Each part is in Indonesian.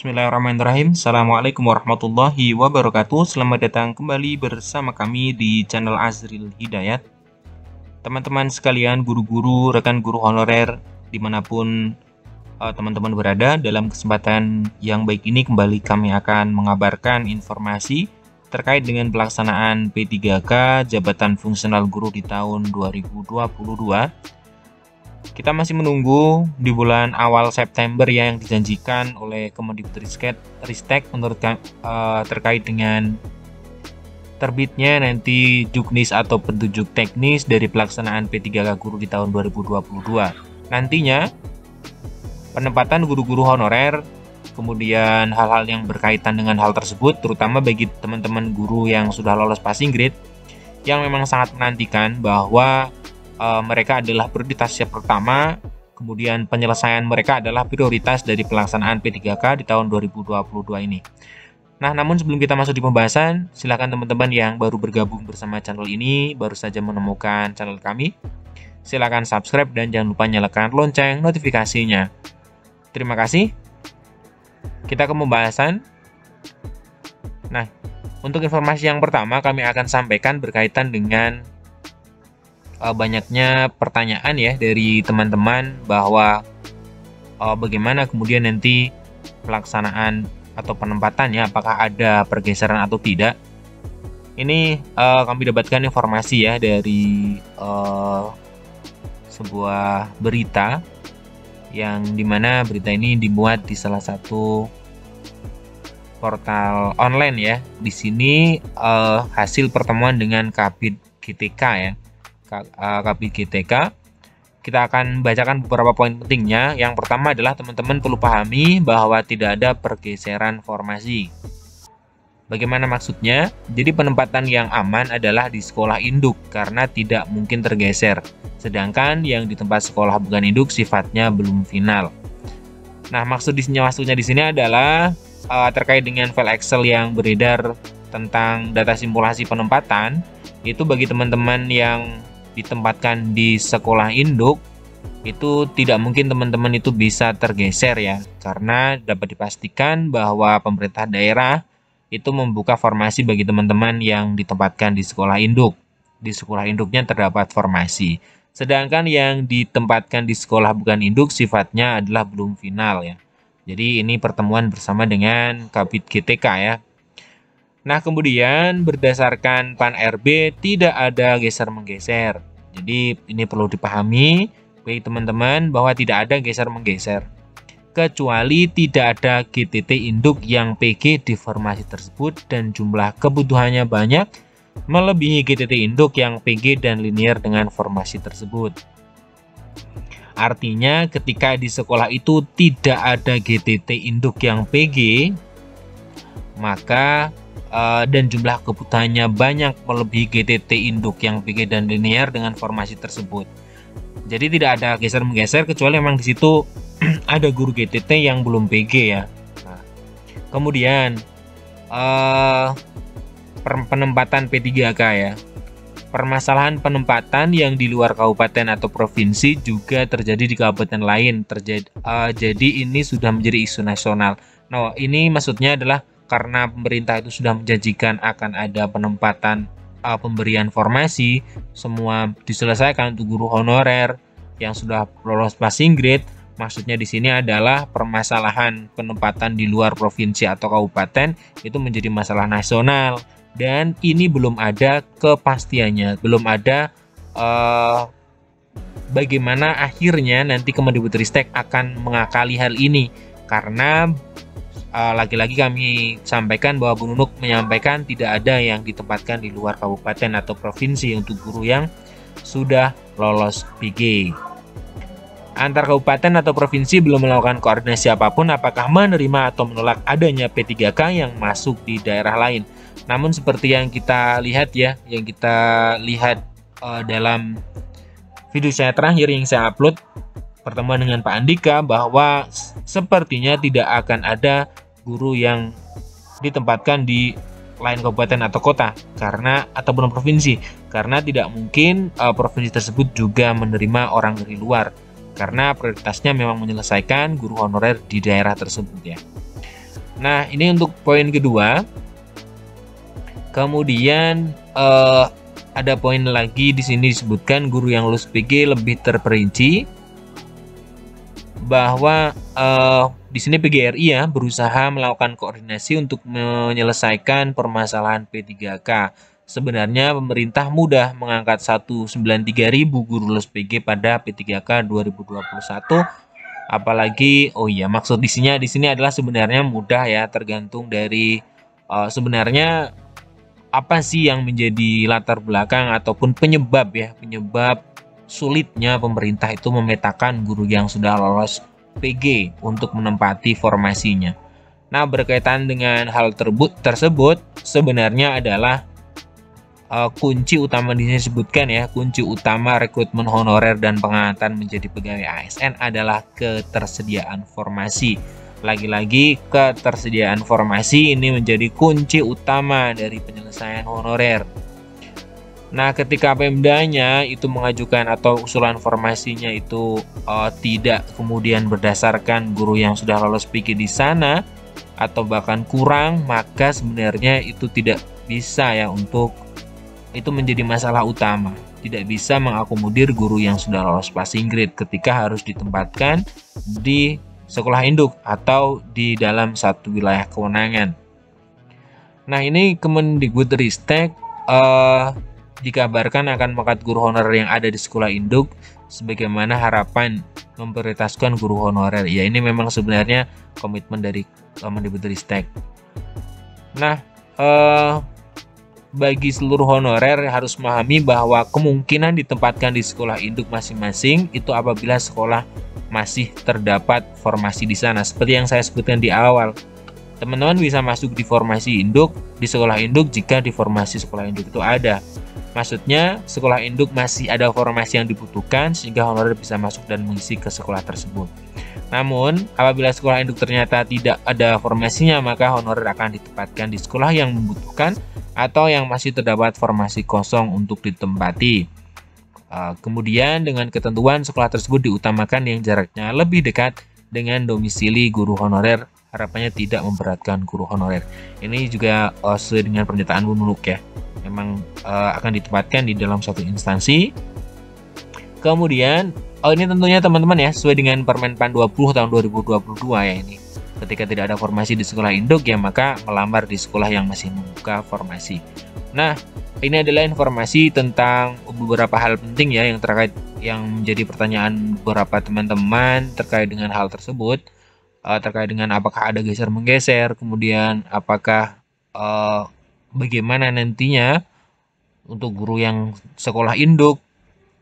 Bismillahirrahmanirrahim. Assalamualaikum warahmatullahi wabarakatuh. Selamat datang kembali bersama kami di channel Azril Hidayat. Teman-teman sekalian, guru-guru, rekan guru honorer, dimanapun teman-teman berada, dalam kesempatan yang baik ini kembali kami akan mengabarkan informasi terkait dengan pelaksanaan P3K Jabatan Fungsional Guru di tahun 2022. Kita masih menunggu di bulan awal September ya, yang dijanjikan oleh Kemendikbudristek terkait dengan terbitnya nanti juknis atau petunjuk teknis dari pelaksanaan P3K Guru di tahun 2022. Nantinya penempatan guru-guru honorer, kemudian hal-hal yang berkaitan dengan hal tersebut, terutama bagi teman-teman guru yang sudah lolos passing grade, yang memang sangat menantikan bahwa mereka adalah prioritas yang pertama, kemudian penyelesaian mereka adalah prioritas dari pelaksanaan P3K di tahun 2022 ini. Nah, namun sebelum kita masuk di pembahasan, silakan teman-teman yang baru bergabung bersama channel ini, baru saja menemukan channel kami, silakan subscribe dan jangan lupa nyalakan lonceng notifikasinya. Terima kasih. Kita ke pembahasan. Nah, untuk informasi yang pertama kami akan sampaikan berkaitan dengan banyaknya pertanyaan ya dari teman-teman bahwa bagaimana kemudian nanti pelaksanaan atau penempatannya, apakah ada pergeseran atau tidak. Ini kami dapatkan informasi ya dari sebuah berita yang dimana berita ini dimuat di salah satu portal online ya. Di sini hasil pertemuan dengan Kabid GTK ya. Kabid GTK. Kita akan bacakan beberapa poin pentingnya. Yang pertama adalah teman-teman perlu pahami bahwa tidak ada pergeseran formasi. Bagaimana maksudnya? Jadi penempatan yang aman adalah di sekolah induk karena tidak mungkin tergeser. Sedangkan yang di tempat sekolah bukan induk sifatnya belum final. Nah, maksudnya di sini adalah terkait dengan file Excel yang beredar tentang data simulasi penempatan. Itu bagi teman-teman yang ditempatkan di sekolah induk, itu tidak mungkin teman-teman itu bisa tergeser ya, karena dapat dipastikan bahwa pemerintah daerah itu membuka formasi bagi teman-teman yang ditempatkan di sekolah induk. Di sekolah induknya terdapat formasi, sedangkan yang ditempatkan di sekolah bukan induk sifatnya adalah belum final ya. Jadi ini pertemuan bersama dengan Kabid GTK ya. Nah, kemudian berdasarkan PAN RB tidak ada geser-menggeser. Jadi ini perlu dipahami bagi teman-teman bahwa tidak ada geser-menggeser. Kecuali tidak ada GTT induk yang PG di formasi tersebut dan jumlah kebutuhannya banyak melebihi GTT induk yang PG dan linear dengan formasi tersebut. Artinya ketika di sekolah itu tidak ada GTT induk yang PG, maka dan jumlah kebutuhannya banyak melebihi GTT induk yang PG dan linear dengan formasi tersebut. Jadi tidak ada geser-menggeser kecuali memang di situ ada guru GTT yang belum PG ya. Nah, kemudian penempatan P3K ya. Permasalahan penempatan yang di luar kabupaten atau provinsi juga terjadi di kabupaten lain. Jadi ini sudah menjadi isu nasional. Nah, ini maksudnya adalah karena pemerintah itu sudah menjanjikan akan ada penempatan pemberian formasi, semua diselesaikan untuk guru honorer yang sudah lolos passing grade. Maksudnya di sini adalah permasalahan penempatan di luar provinsi atau kabupaten itu menjadi masalah nasional dan ini belum ada kepastiannya, belum ada bagaimana akhirnya nanti Kemendikbudristek akan mengakali hal ini karena lagi-lagi kami sampaikan bahwa Bu Nunuk menyampaikan tidak ada yang ditempatkan di luar kabupaten atau provinsi untuk guru yang sudah lolos PG. Antar kabupaten atau provinsi belum melakukan koordinasi apapun apakah menerima atau menolak adanya P3K yang masuk di daerah lain. Namun seperti yang kita lihat ya, dalam video saya terakhir yang saya upload, pertemuan dengan Pak Andika, bahwa sepertinya tidak akan ada guru yang ditempatkan di lain kabupaten atau kota ataupun provinsi karena tidak mungkin provinsi tersebut juga menerima orang dari luar karena prioritasnya memang menyelesaikan guru honorer di daerah tersebut ya. Nah, ini untuk poin kedua. Kemudian ada poin lagi di sini disebutkan guru yang lulus PG lebih terperinci bahwa di sini PGRI ya berusaha melakukan koordinasi untuk menyelesaikan permasalahan P3K. Sebenarnya pemerintah mudah mengangkat 193.000 guru lulus PG pada P3K 2021. Apalagi maksud di sini adalah sebenarnya mudah ya, tergantung dari sebenarnya apa sih yang menjadi latar belakang ataupun penyebab sulitnya pemerintah itu memetakan guru yang sudah lolos PG untuk menempati formasinya. Nah, berkaitan dengan hal tersebut sebenarnya adalah kunci utama di sini disebutkan ya, kunci utama rekrutmen honorer dan pengangkatan menjadi pegawai ASN adalah ketersediaan formasi. Lagi-lagi ketersediaan formasi ini menjadi kunci utama dari penyelesaian honorer. Nah, ketika Pemdanya itu mengajukan atau usulan formasinya itu tidak kemudian berdasarkan guru yang sudah lolos PG di sana atau bahkan kurang, maka sebenarnya itu tidak bisa ya untuk itu menjadi masalah utama. Tidak bisa mengakomodir guru yang sudah lolos passing grade ketika harus ditempatkan di sekolah induk atau di dalam satu wilayah kewenangan. Nah, ini Kemendikbudristek dikabarkan akan mengangkat guru honorer yang ada di sekolah induk sebagaimana harapan memprioritaskan guru honorer. Ya, ini memang sebenarnya komitmen dari Kemendikbudristek. Nah, bagi seluruh honorer harus memahami bahwa kemungkinan ditempatkan di sekolah induk masing-masing itu apabila sekolah masih terdapat formasi di sana. Seperti yang saya sebutkan di awal, teman-teman bisa masuk di formasi induk di sekolah induk jika di formasi sekolah induk itu ada. Maksudnya sekolah induk masih ada formasi yang dibutuhkan sehingga honorer bisa masuk dan mengisi ke sekolah tersebut. Namun, apabila sekolah induk ternyata tidak ada formasinya, maka honorer akan ditempatkan di sekolah yang membutuhkan atau yang masih terdapat formasi kosong untuk ditempati. Kemudian dengan ketentuan sekolah tersebut diutamakan yang jaraknya lebih dekat dengan domisili guru honorer, harapannya tidak memberatkan guru honorer. Ini juga sesuai dengan pernyataan Bu Nurul ya, memang akan ditempatkan di dalam suatu instansi. Kemudian ini tentunya teman-teman ya sesuai dengan Permenpan 20 tahun 2022 ya ini. Ketika tidak ada formasi di sekolah induk ya maka melamar di sekolah yang masih membuka formasi. Nah, ini adalah informasi tentang beberapa hal penting ya yang menjadi pertanyaan beberapa teman-teman terkait dengan hal tersebut, terkait dengan apakah ada geser menggeser, kemudian apakah bagaimana nantinya untuk guru yang sekolah induk,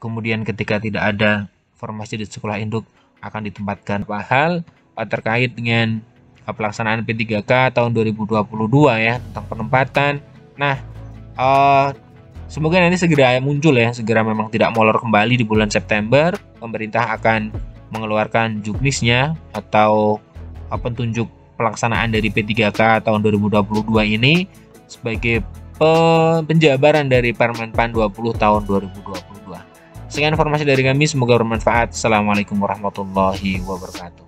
kemudian ketika tidak ada formasi di sekolah induk akan ditempatkan apa hal terkait dengan pelaksanaan P3K tahun 2022 ya tentang penempatan. Nah, semoga nanti segera muncul ya, segera memang tidak molor kembali di bulan September. Pemerintah akan mengeluarkan juknisnya atau petunjuk pelaksanaan dari P3K tahun 2022 ini sebagai penjabaran dari Permenpan 20 tahun 2022. Sekian informasi dari kami, semoga bermanfaat. Assalamualaikum warahmatullahi wabarakatuh.